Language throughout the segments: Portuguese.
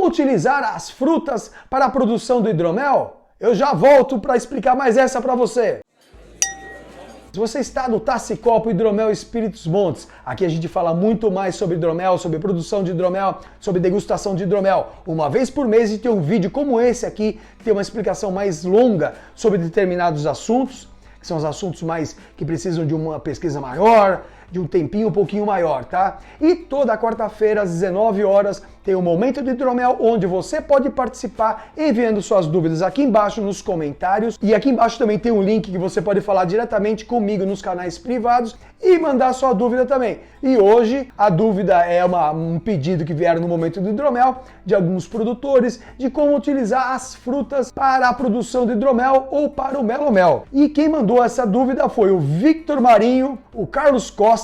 Como utilizar as frutas para a produção do hidromel? Eu já volto para explicar mais essa para você. Se você está no Tacicopo Hidromel Espíritos Montes, aqui a gente fala muito mais sobre hidromel, sobre produção de hidromel, sobre degustação de hidromel. Uma vez por mês e tem um vídeo como esse aqui, tem uma explicação mais longa sobre determinados assuntos, que são os assuntos mais que precisam de uma pesquisa maior, de um tempinho um pouquinho maior, tá? E toda quarta-feira às 19 horas tem o Momento do Hidromel, onde você pode participar enviando suas dúvidas aqui embaixo nos comentários. E aqui embaixo também tem um link que você pode falar diretamente comigo nos canais privados e mandar sua dúvida também. E hoje a dúvida é um pedido que vieram no Momento do Hidromel de alguns produtores de como utilizar as frutas para a produção de hidromel ou para o melomel. E quem mandou essa dúvida foi o Victor Marinho, o Carlos Costa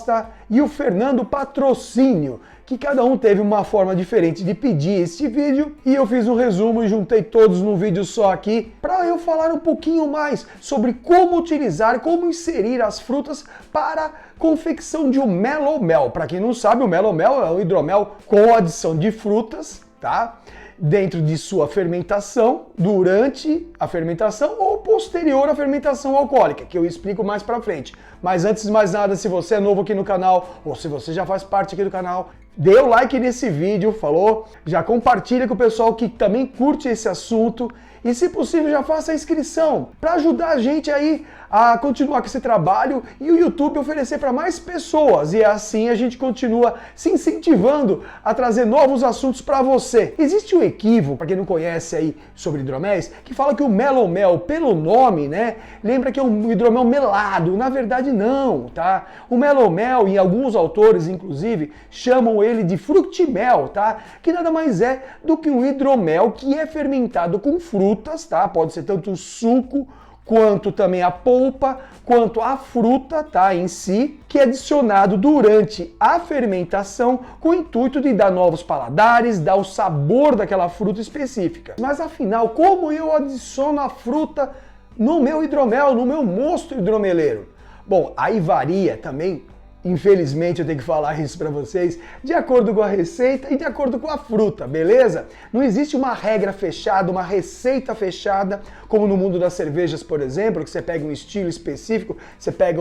e o Fernando Patrocínio, que cada um teve uma forma diferente de pedir este vídeo, e eu fiz um resumo e juntei todos num vídeo só aqui para eu falar um pouquinho mais sobre como utilizar, como inserir as frutas para a confecção de um melomel. Para quem não sabe, o melomel é um hidromel com adição de frutas, tá? Dentro de sua fermentação, durante a fermentação ou posterior à fermentação alcoólica, que eu explico mais pra frente. Mas antes de mais nada, se você é novo aqui no canal, ou se você já faz parte aqui do canal, dê o like nesse vídeo, falou? Já compartilha com o pessoal que também curte esse assunto e, se possível, já faça a inscrição para ajudar a gente aí a continuar com esse trabalho e o YouTube oferecer para mais pessoas, e assim a gente continua se incentivando a trazer novos assuntos para você. Existe um equívoco, para quem não conhece aí sobre hidroméis, que fala que o melomel, pelo nome, né, lembra que é um hidromel melado. Na verdade não, tá? O melomel, e alguns autores inclusive chamam ele de fructimel, tá? Que nada mais é do que um hidromel que é fermentado com frutas, tá? Pode ser tanto o suco quanto também a polpa, quanto a fruta, tá, em si, que é adicionado durante a fermentação com o intuito de dar novos paladares, dar o sabor daquela fruta específica. Mas afinal, como eu adiciono a fruta no meu hidromel, no meu mosto hidromeleiro? Bom, aí varia também. Infelizmente eu tenho que falar isso para vocês, de acordo com a receita e de acordo com a fruta, beleza? Não existe uma regra fechada, uma receita fechada, como no mundo das cervejas, por exemplo, que você pega um estilo específico, você pega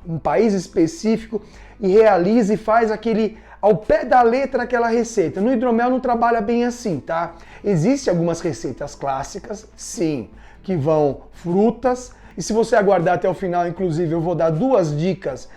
um país específico e realiza e faz aquele ao pé da letra aquela receita. No hidromel não trabalha bem assim, tá? Existem algumas receitas clássicas, sim, que vão frutas, e se você aguardar até o final, inclusive, eu vou dar duas dicas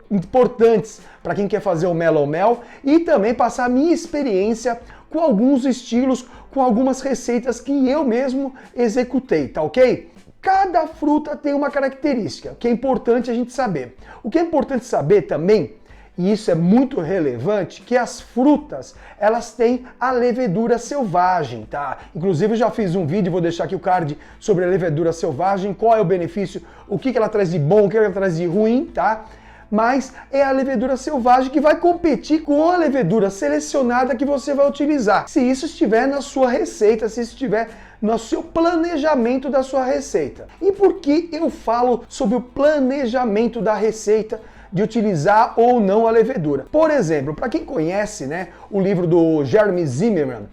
importantes para quem quer fazer o melomel e também passar a minha experiência com alguns estilos, com algumas receitas que eu mesmo executei, tá ok? Cada fruta tem uma característica que é importante a gente saber. O que é importante saber também, e isso é muito relevante, que as frutas, elas têm a levedura selvagem, tá? Inclusive eu já fiz um vídeo, vou deixar aqui o card, sobre a levedura selvagem, qual é o benefício, o que ela traz de bom, o que ela traz de ruim, tá? Mas é a levedura selvagem que vai competir com a levedura selecionada que você vai utilizar. Se isso estiver na sua receita, se isso estiver no seu planejamento da sua receita. E por que eu falo sobre o planejamento da receita, de utilizar ou não a levedura? Por exemplo, para quem conhece, né, o livro do Jeremy Zimmerman,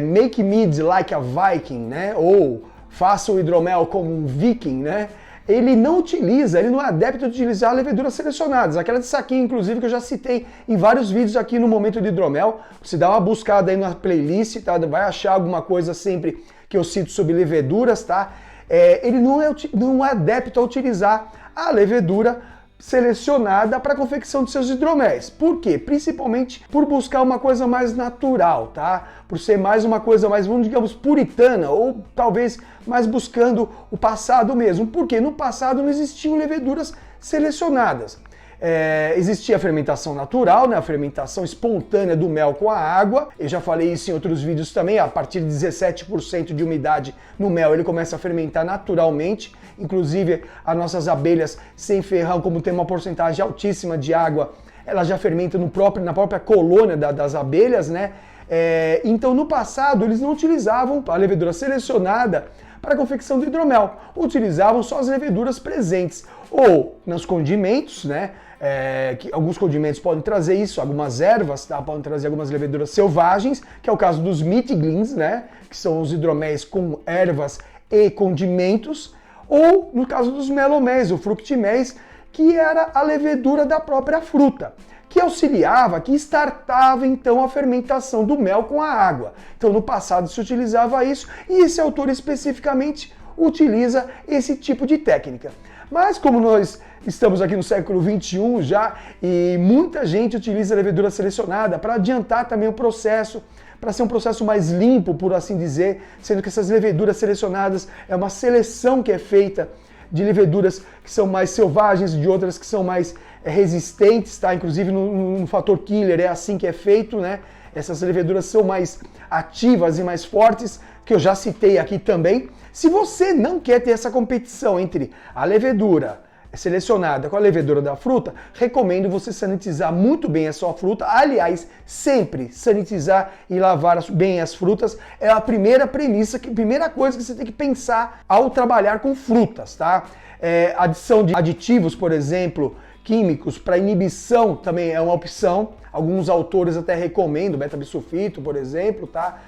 Make Mead Like a Viking, né, ou Faça o hidromel como um viking, né, ele não é adepto de utilizar leveduras selecionadas, aquela de saquinho, inclusive, que eu já citei em vários vídeos aqui no Momento de Hidromel. Você dá uma buscada aí na playlist, tá, vai achar alguma coisa sempre que eu cito sobre leveduras, tá? Ele não é adepto a utilizar a levedura selecionada para a confecção de seus hidroméis. Por quê? Principalmente por buscar uma coisa mais natural, tá? Por ser mais uma coisa mais, vamos digamos, puritana, ou talvez mais buscando o passado mesmo. Porque no passado não existiam leveduras selecionadas. Existia a fermentação natural, né? A fermentação espontânea do mel com a água. Eu já falei isso em outros vídeos também. A partir de 17% de umidade no mel, ele começa a fermentar naturalmente. Inclusive, as nossas abelhas sem ferrão, como tem uma porcentagem altíssima de água, ela já fermenta na própria colônia das abelhas, né? Então, no passado, eles não utilizavam a levedura selecionada para a confecção do hidromel. Utilizavam só as leveduras presentes, ou nos condimentos, né? que alguns condimentos podem trazer isso, algumas ervas, tá? Podem trazer algumas leveduras selvagens, que é o caso dos mitglings, né? Que são os hidroméis com ervas e condimentos, ou no caso dos meloméis, o fructiméis, que era a levedura da própria fruta, que auxiliava, que startava então a fermentação do mel com a água. Então no passado se utilizava isso e esse autor especificamente utiliza esse tipo de técnica. Mas como nós estamos aqui no século XXI já e muita gente utiliza a levedura selecionada para adiantar também o processo, para ser um processo mais limpo, por assim dizer, sendo que essas leveduras selecionadas é uma seleção que é feita de leveduras que são mais selvagens, de outras que são mais resistentes, tá? Inclusive no fator killer é assim que é feito, né? Essas leveduras são mais ativas e mais fortes, que eu já citei aqui também. Se você não quer ter essa competição entre a levedura selecionada com a levedura da fruta, recomendo você sanitizar muito bem a sua fruta. Aliás, sempre sanitizar e lavar bem as frutas é a primeira premissa, a primeira coisa que você tem que pensar ao trabalhar com frutas, tá? Adição de aditivos, por exemplo, químicos para inibição também é uma opção. Alguns autores até recomendam beta-bisulfito, por exemplo, tá?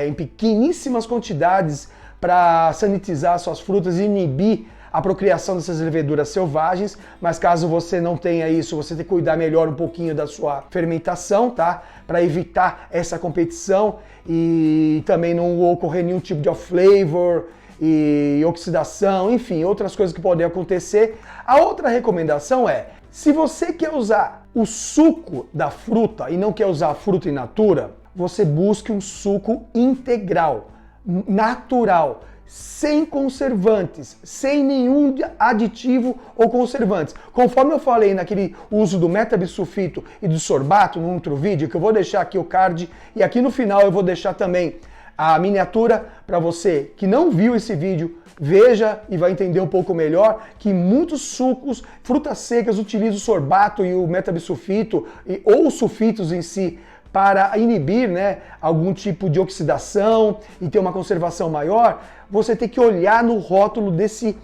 Em pequeníssimas quantidades para sanitizar suas frutas e inibir a procriação dessas leveduras selvagens, mas caso você não tenha isso, você tem que cuidar melhor um pouquinho da sua fermentação, tá? Para evitar essa competição e também não ocorrer nenhum tipo de off-flavor e oxidação, enfim, outras coisas que podem acontecer. A outra recomendação é, se você quer usar o suco da fruta e não quer usar a fruta in natura, você busque um suco integral, natural, sem conservantes, sem nenhum aditivo ou conservantes. Conforme eu falei naquele uso do metabisulfito e do sorbato no outro vídeo, que eu vou deixar aqui o card e aqui no final eu vou deixar também a miniatura para você que não viu esse vídeo, veja e vai entender um pouco melhor que muitos sucos, frutas secas utilizam o sorbato e o metabisulfito ou os sulfitos em si para inibir, né, algum tipo de oxidação e ter uma conservação maior. Você tem que olhar no rótulo desse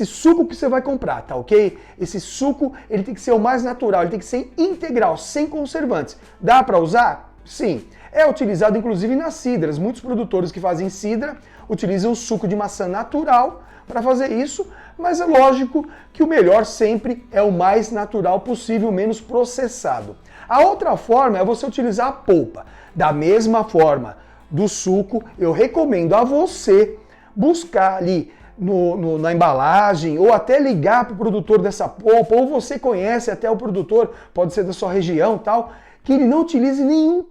suco que você vai comprar, tá ok? Esse suco, ele tem que ser o mais natural, ele tem que ser integral, sem conservantes. Dá para usar? Sim. É utilizado inclusive nas cidras. Muitos produtores que fazem cidra utilizam o suco de maçã natural para fazer isso, mas é lógico que o melhor sempre é o mais natural possível, menos processado. A outra forma é você utilizar a polpa. Da mesma forma do suco, eu recomendo a você buscar ali na embalagem ou até ligar para o produtor dessa polpa, ou você conhece até o produtor, pode ser da sua região tal, que ele não utilize nenhum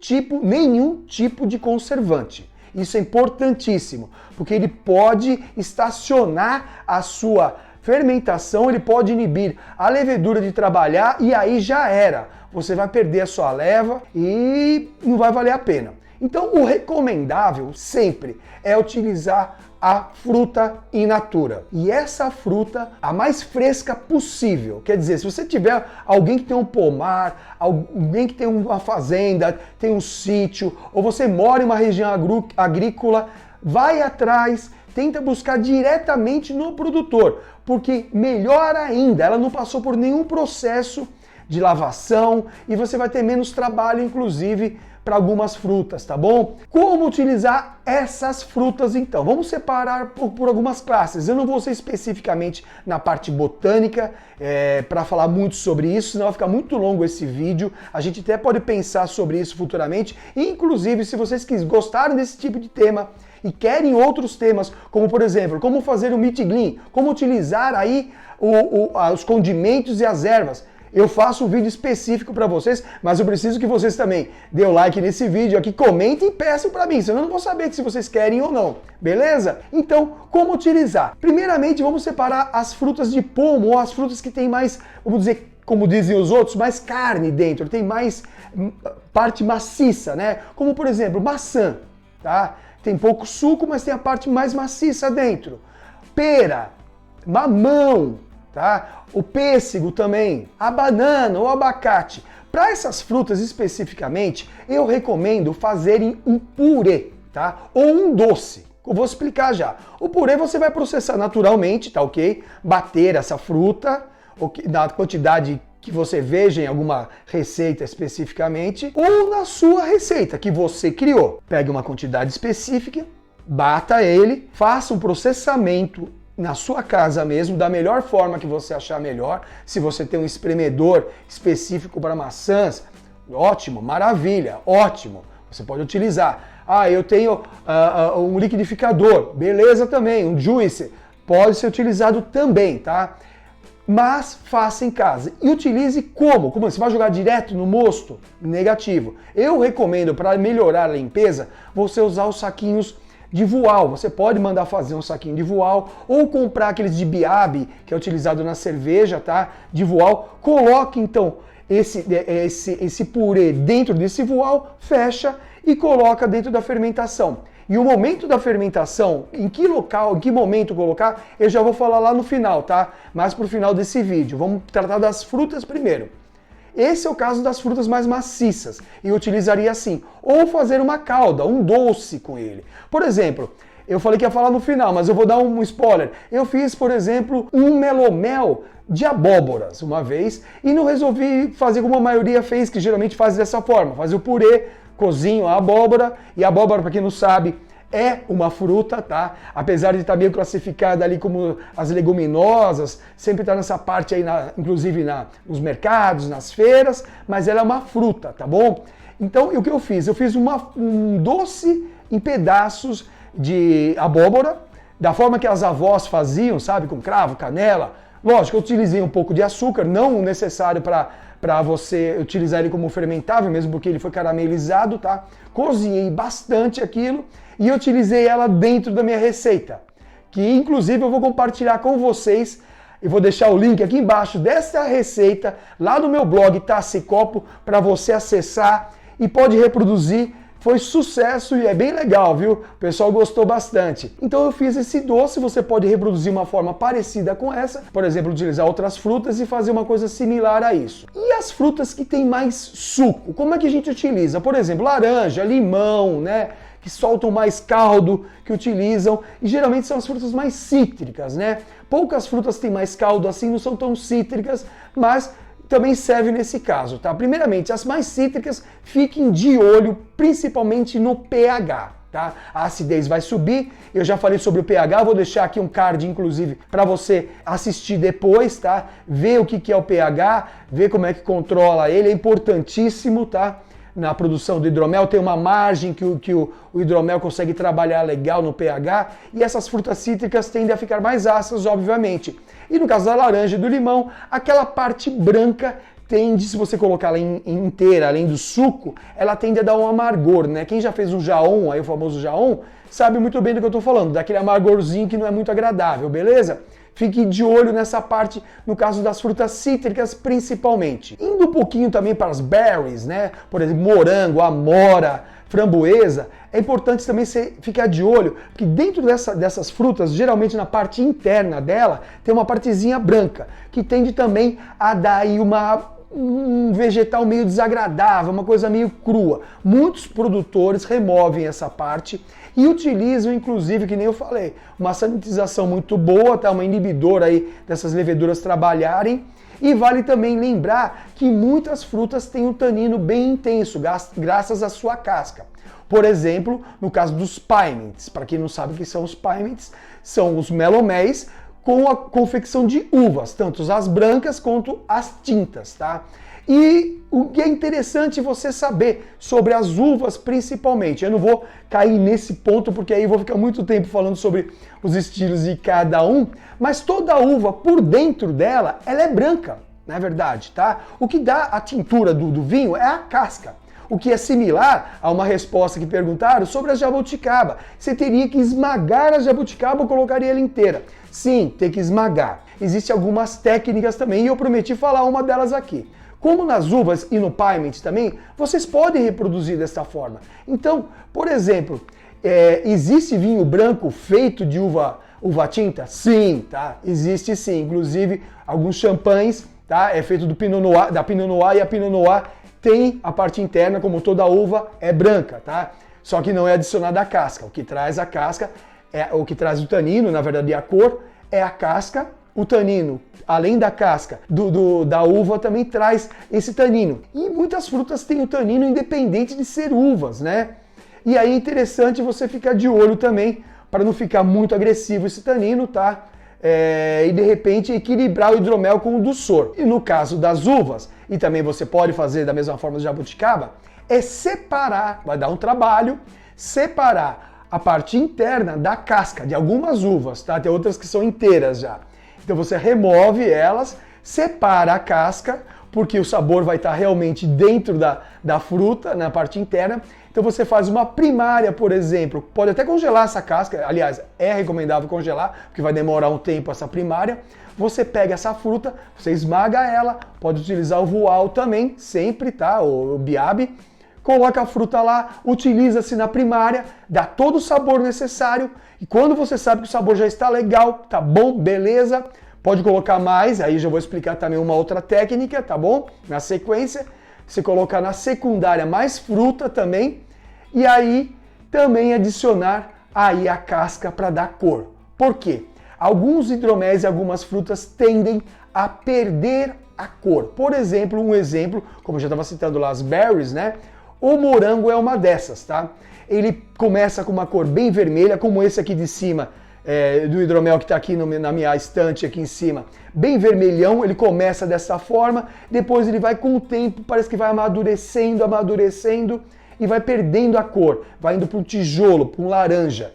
tipo de conservante. Isso é importantíssimo, porque ele pode estacionar a sua fermentação, ele pode inibir a levedura de trabalhar e aí já era. Você vai perder a sua leva e não vai valer a pena. Então o recomendável sempre é utilizar a fruta in natura. E essa fruta a mais fresca possível. Quer dizer, se você tiver alguém que tem um pomar, alguém que tem uma fazenda, tem um sítio, ou você mora em uma região agrícola, vai atrás, tenta buscar diretamente no produtor, porque melhor ainda, ela não passou por nenhum processo de lavação e você vai ter menos trabalho, inclusive, para algumas frutas, tá bom? Como utilizar essas frutas então? Vamos separar por algumas classes. Eu não vou ser especificamente na parte botânica para falar muito sobre isso, senão vai ficar muito longo esse vídeo. A gente até pode pensar sobre isso futuramente. E, inclusive, se vocês gostaram desse tipo de tema e querem outros temas, como por exemplo, como fazer o mitglin, como utilizar aí os condimentos e as ervas, eu faço um vídeo específico para vocês, mas eu preciso que vocês também dêem o like nesse vídeo aqui, comentem e peçam para mim, senão eu não vou saber se vocês querem ou não, beleza? Então, como utilizar? Primeiramente, vamos separar as frutas de pomo, ou as frutas que têm mais, vamos dizer, como dizem os outros, mais carne dentro, tem mais parte maciça, né? Como, por exemplo, maçã, tá? Tem pouco suco, mas tem a parte mais maciça dentro. Pera, mamão, tá? O pêssego também, a banana ou abacate. Para essas frutas especificamente, eu recomendo fazerem um purê, tá? Ou um doce. Eu vou explicar já. O purê você vai processar naturalmente, tá ok? Bater essa fruta na quantidade que você veja em alguma receita especificamente, ou na sua receita que você criou. Pegue uma quantidade específica, bata ele, faça um processamento na sua casa mesmo, da melhor forma que você achar melhor. Se você tem um espremedor específico para maçãs, ótimo, maravilha, ótimo, você pode utilizar. Eu tenho um liquidificador, beleza também, um juicer, pode ser utilizado também, tá? Mas faça em casa. E utilize como? Como você vai jogar direto no mosto? Negativo. Eu recomendo, para melhorar a limpeza, você usar os saquinhos de voal. Você pode mandar fazer um saquinho de voal ou comprar aqueles de biabe, que é utilizado na cerveja, tá? De voal. Coloque então esse purê dentro desse voal, fecha e coloca dentro da fermentação. E o momento da fermentação, em que local, em que momento colocar, eu já vou falar lá no final, tá? Mais pro final desse vídeo. Vamos tratar das frutas primeiro. Esse é o caso das frutas mais maciças, e eu utilizaria assim, ou fazer uma calda, um doce com ele. Por exemplo, eu falei que ia falar no final, mas eu vou dar um spoiler. Eu fiz, por exemplo, um melomel de abóboras uma vez, e não resolvi fazer como a maioria fez, que geralmente faz dessa forma, faz o purê, cozinho a abóbora, e a abóbora, para quem não sabe, é uma fruta, tá? Apesar de estar meio classificada ali como as leguminosas, sempre está nessa parte aí, inclusive nos mercados, nas feiras, mas ela é uma fruta, tá bom? Então, o que eu fiz? Eu fiz um doce em pedaços de abóbora, da forma que as avós faziam, sabe? Com cravo, canela. Lógico, eu utilizei um pouco de açúcar, não o necessário para você utilizar ele como fermentável, mesmo porque ele foi caramelizado, tá? Cozinhei bastante aquilo e utilizei ela dentro da minha receita, que inclusive eu vou compartilhar com vocês. Eu vou deixar o link aqui embaixo dessa receita, lá no meu blog Taça e Copo, para você acessar e pode reproduzir. Foi sucesso e é bem legal, viu? O pessoal gostou bastante. Então eu fiz esse doce, você pode reproduzir uma forma parecida com essa, por exemplo, utilizar outras frutas e fazer uma coisa similar a isso. E as frutas que têm mais suco, como é que a gente utiliza? Por exemplo, laranja, limão, né? Que soltam mais caldo, que utilizam, e geralmente são as frutas mais cítricas, né? Poucas frutas têm mais caldo assim, não são tão cítricas, mas também serve nesse caso, tá? Primeiramente, as mais cítricas, fiquem de olho principalmente no pH, tá? A acidez vai subir, eu já falei sobre o pH, vou deixar aqui um card, inclusive, para você assistir depois, tá? Ver o que é o pH, ver como é que controla ele, é importantíssimo, tá? Na produção do hidromel, tem uma margem que o hidromel consegue trabalhar legal no pH, e essas frutas cítricas tendem a ficar mais ácidas, obviamente. E no caso da laranja e do limão, aquela parte branca tende, se você colocar ela inteira, além do suco, ela tende a dar um amargor, né? Quem já fez o jaon, aí o famoso jaon, sabe muito bem do que eu tô falando, daquele amargorzinho que não é muito agradável, beleza? Fique de olho nessa parte, no caso das frutas cítricas principalmente. Indo um pouquinho também para as berries, né? Por exemplo, morango, amora, framboesa, é importante também você ficar de olho, porque dentro dessas frutas, geralmente na parte interna dela, tem uma partezinha branca, que tende também a dar aí um vegetal meio desagradável, uma coisa meio crua. Muitos produtores removem essa parte e utilizam, inclusive, que nem eu falei, uma sanitização muito boa, tá? Uma inibidora aí dessas leveduras trabalharem. E vale também lembrar que muitas frutas têm um tanino bem intenso, graças à sua casca. Por exemplo, no caso dos piments, para quem não sabe o que são os piments, são os meloméis com a confecção de uvas, tanto as brancas quanto as tintas, tá? E o que é interessante você saber sobre as uvas principalmente, eu não vou cair nesse ponto porque aí eu vou ficar muito tempo falando sobre os estilos de cada um, mas toda uva por dentro dela, ela é branca, não é verdade, tá? O que dá a tintura do vinho é a casca. O que é similar a uma resposta que perguntaram sobre a jabuticaba. Você teria que esmagar a jabuticaba ou colocaria ela inteira? Sim, tem que esmagar. Existem algumas técnicas também e eu prometi falar uma delas aqui. Como nas uvas e no piment também, vocês podem reproduzir dessa forma. Então, por exemplo, existe vinho branco feito de uva tinta? Sim, tá? Existe sim. Inclusive, alguns champanhes, tá? É feito da Pinot Noir, e a Pinot Noir tem a parte interna, como toda uva, é branca, tá? Só que não é adicionada a casca. O que traz a casca, o que traz o tanino, na verdade a cor, é a casca o tanino, além da casca da uva, também traz esse tanino. E muitas frutas têm o tanino independente de ser uvas, né? E aí é interessante você ficar de olho também, para não ficar muito agressivo esse tanino, tá? E de repente equilibrar o hidromel com o dulçor. E no caso das uvas, e também você pode fazer da mesma forma do jabuticaba, é separar, vai dar um trabalho, separar a parte interna da casca de algumas uvas, tá? Tem outras que são inteiras já. Então você remove elas, separa a casca, porque o sabor vai estar realmente dentro da fruta, na parte interna. Então você faz uma primária, por exemplo, pode até congelar essa casca, aliás, é recomendável congelar, porque vai demorar um tempo essa primária. Você pega essa fruta, você esmaga ela, pode utilizar o voal também, sempre, tá? O biabe. Coloca a fruta lá, utiliza-se na primária, dá todo o sabor necessário, e quando você sabe que o sabor já está legal, tá bom, beleza, pode colocar mais, aí já vou explicar também uma outra técnica, tá bom? Na sequência, você colocar na secundária mais fruta também, e aí também adicionar aí a casca para dar cor. Por quê? Alguns hidroméis e algumas frutas tendem a perder a cor. Por exemplo, como eu já estava citando lá as berries, né? O morango é uma dessas, tá? Ele começa com uma cor bem vermelha, como esse aqui de cima, do hidromel que está aqui na minha estante aqui em cima. Bem vermelhão, ele começa dessa forma, depois ele vai com o tempo, parece que vai amadurecendo, e vai perdendo a cor, vai indo para um tijolo, para um laranja.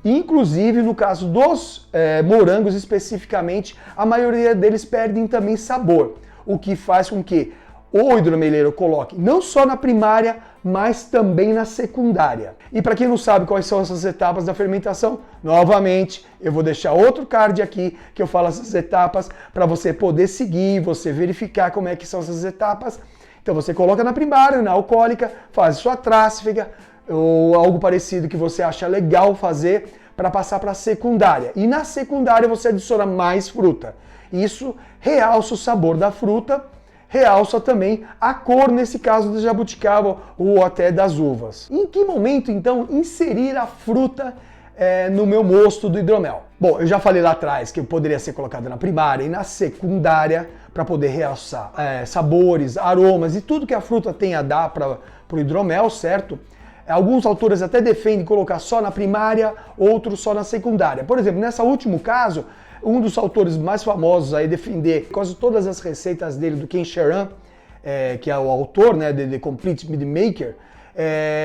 Inclusive, no caso dos morangos especificamente, a maioria deles perdem também sabor, o que faz com que o hidromeleiro coloque não só na primária, mas também na secundária. E para quem não sabe quais são essas etapas da fermentação, novamente, eu vou deixar outro card aqui que eu falo essas etapas para você poder seguir, você verificar como é que são essas etapas. Então você coloca na primária, na alcoólica, faz sua tráfega ou algo parecido que você acha legal fazer para passar para a secundária. E na secundária você adiciona mais fruta. Isso realça o sabor da fruta, realça também a cor, nesse caso do jabuticaba ou até das uvas. Em que momento, então, inserir a fruta no meu mosto do hidromel? Bom, eu já falei lá atrás que eu poderia ser colocado na primária e na secundária para poder realçar sabores, aromas e tudo que a fruta tem a dar para o hidromel, certo? Alguns autores até defendem colocar só na primária, outros só na secundária. Por exemplo, nesse último caso, um dos autores mais famosos a defender quase todas as receitas dele, do Ken Sheeran, que é o autor, né, de The Complete Mead Maker,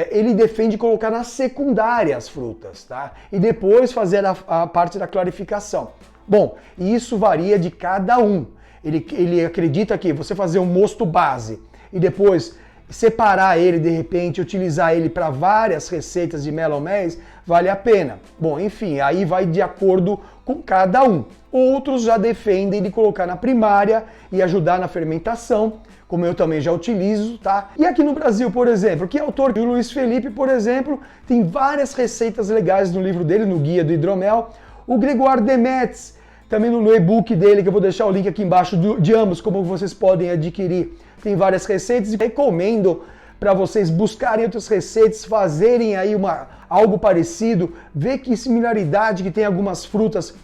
ele defende colocar na secundária as frutas, tá? E depois fazer a parte da clarificação. Bom, isso varia de cada um. Ele acredita que você fazer um mosto base e depois separar ele, de repente, utilizar ele para várias receitas de meloméis, vale a pena. Bom, enfim, aí vai de acordo com cada um. Outros já defendem de colocar na primária e ajudar na fermentação, como eu também já utilizo, tá? E aqui no Brasil, por exemplo, que é autor? O Luiz Felipe, por exemplo, tem várias receitas legais no livro dele, no Guia do Hidromel. O Grégoire Demetz, também no e-book dele, que eu vou deixar o link aqui embaixo de ambos, como vocês podem adquirir. Tem várias receitas e recomendo para vocês buscarem outras receitas, fazerem aí algo parecido, ver que similaridade que tem algumas frutas,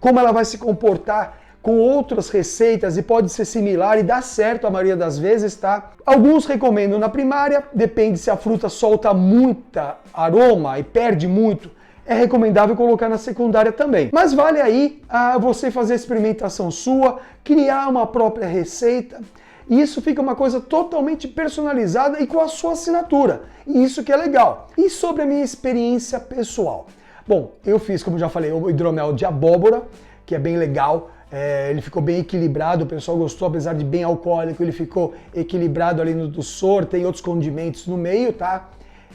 como ela vai se comportar com outras receitas e pode ser similar e dá certo a maioria das vezes, tá? Alguns recomendam na primária, depende se a fruta solta muita aroma e perde muito, é recomendável colocar na secundária também. Mas vale aí você fazer a experimentação sua, criar uma própria receita. E isso fica uma coisa totalmente personalizada e com a sua assinatura. E isso que é legal. E sobre a minha experiência pessoal? Bom, eu fiz, como já falei, o hidromel de abóbora, que é bem legal. Ele ficou bem equilibrado, o pessoal gostou, apesar de bem alcoólico, ele ficou equilibrado ali no dulçor, tem outros condimentos no meio, tá?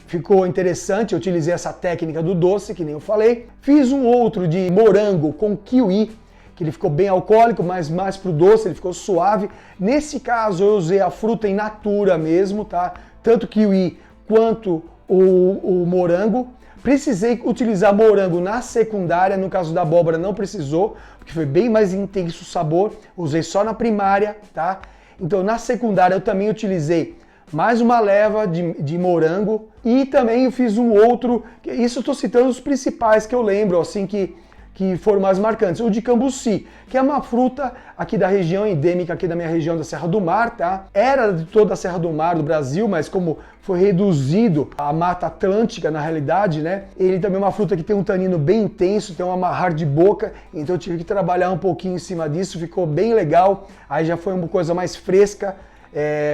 Ficou interessante, eu utilizei essa técnica do doce, que nem eu falei. Fiz um outro de morango com kiwi, que ele ficou bem alcoólico, mas mais pro doce, ele ficou suave. Nesse caso eu usei a fruta in natura mesmo, tá? Tanto kiwi quanto o morango. Precisei utilizar morango na secundária, no caso da abóbora não precisou, porque foi bem mais intenso o sabor. Usei só na primária, tá? Então na secundária eu também utilizei mais uma leva de morango e também eu fiz um outro, isso eu estou citando os principais que eu lembro, assim, que que foram mais marcantes. O de cambuci, que é uma fruta aqui da região endêmica, aqui da minha região da Serra do Mar, tá? Era de toda a Serra do Mar do Brasil, mas como foi reduzido a Mata Atlântica, na realidade, né? Ele também é uma fruta que tem um tanino bem intenso, tem um amarrar de boca, então eu tive que trabalhar um pouquinho em cima disso, ficou bem legal. Aí já foi uma coisa mais fresca,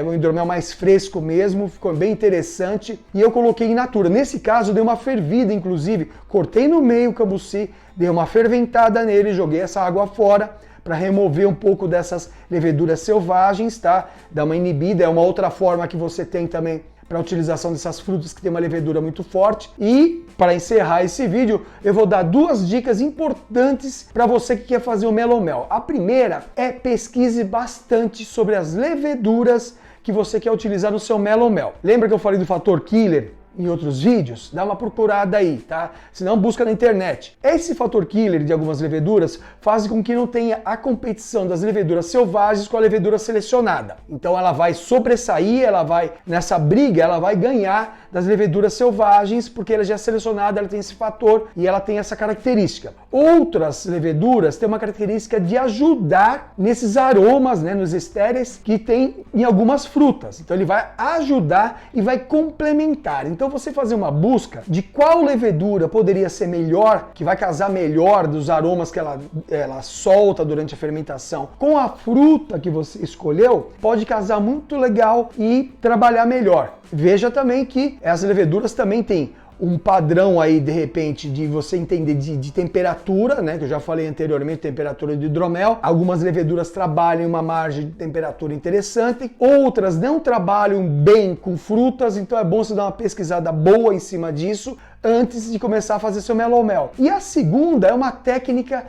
um hidromel mais fresco mesmo, ficou bem interessante. E eu coloquei in natura. Nesse caso, eu dei uma fervida, inclusive. Cortei no meio o cambuci, dei uma ferventada nele, joguei essa água fora para remover um pouco dessas leveduras selvagens, tá? Dar uma inibida, é uma outra forma que você tem também para a utilização dessas frutas que tem uma levedura muito forte. E para encerrar esse vídeo, eu vou dar 2 dicas importantes para você que quer fazer o melomel. A primeira é pesquise bastante sobre as leveduras que você quer utilizar no seu melomel. Lembra que eu falei do fator killer em outros vídeos? Dá uma procurada aí, tá? Se não, busca na internet. Esse fator killer de algumas leveduras faz com que não tenha a competição das leveduras selvagens com a levedura selecionada. Então ela vai sobressair, ela vai, nessa briga, ela vai ganhar das leveduras selvagens, porque ela já é selecionada, ela tem esse fator e ela tem essa característica. Outras leveduras têm uma característica de ajudar nesses aromas, né, nos estéreis que tem em algumas frutas. Então ele vai ajudar e vai complementar. Então você fazer uma busca de qual levedura poderia ser melhor, que vai casar melhor dos aromas que ela solta durante a fermentação com a fruta que você escolheu, pode casar muito legal e trabalhar melhor. Veja também que as leveduras também têm um padrão aí, de repente, de você entender de temperatura, né? Que eu já falei anteriormente, temperatura de hidromel. Algumas leveduras trabalham uma margem de temperatura interessante, outras não trabalham bem com frutas, então é bom você dar uma pesquisada boa em cima disso antes de começar a fazer seu melomel. E a segunda é uma técnica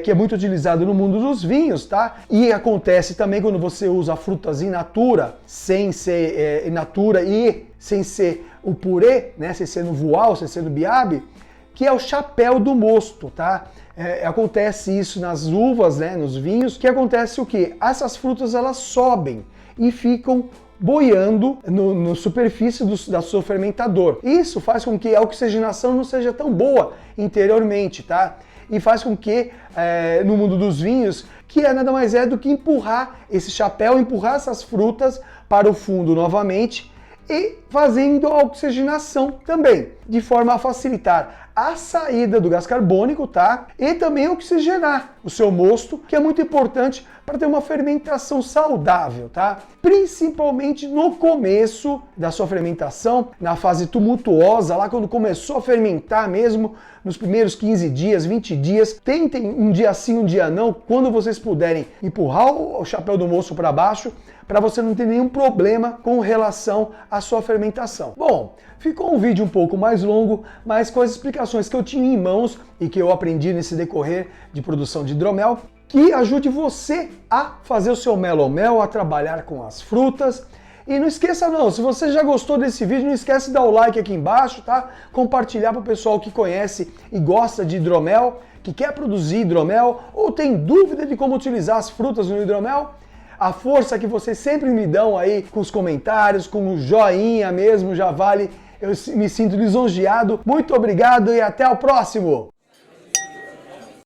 que é muito utilizada no mundo dos vinhos, tá? E acontece também quando você usa frutas in natura, sem ser in natura e sem ser o purê, né? Sem ser no voal, sem ser no biabe, que é o chapéu do mosto, tá? Acontece isso nas uvas, né? Nos vinhos, que acontece o quê? Essas frutas elas sobem e ficam boiando no superfície da seu fermentador. Isso faz com que a oxigenação não seja tão boa interiormente, tá? E faz com que, no mundo dos vinhos, que nada mais é do que empurrar esse chapéu, empurrar essas frutas para o fundo novamente e fazendo a oxigenação também, de forma a facilitar a saída do gás carbônico, tá? E também oxigenar o seu mosto, que é muito importante para ter uma fermentação saudável, tá? Principalmente no começo da sua fermentação, na fase tumultuosa, lá quando começou a fermentar mesmo, nos primeiros 15 dias, 20 dias, tentem um dia sim, um dia não, quando vocês puderem empurrar o chapéu do mosto para baixo, para você não ter nenhum problema com relação à sua fermentação. Bom, ficou um vídeo um pouco mais longo, mas com as explicações que eu tinha em mãos e que eu aprendi nesse decorrer de produção de hidromel, que ajude você a fazer o seu melomel, a trabalhar com as frutas. E não esqueça não, se você já gostou desse vídeo, não esquece de dar o like aqui embaixo, tá? Compartilhar para o pessoal que conhece e gosta de hidromel, que quer produzir hidromel ou tem dúvida de como utilizar as frutas no hidromel. A força que vocês sempre me dão aí com os comentários, com o joinha mesmo, já vale. Eu me sinto lisonjeado. Muito obrigado e até o próximo!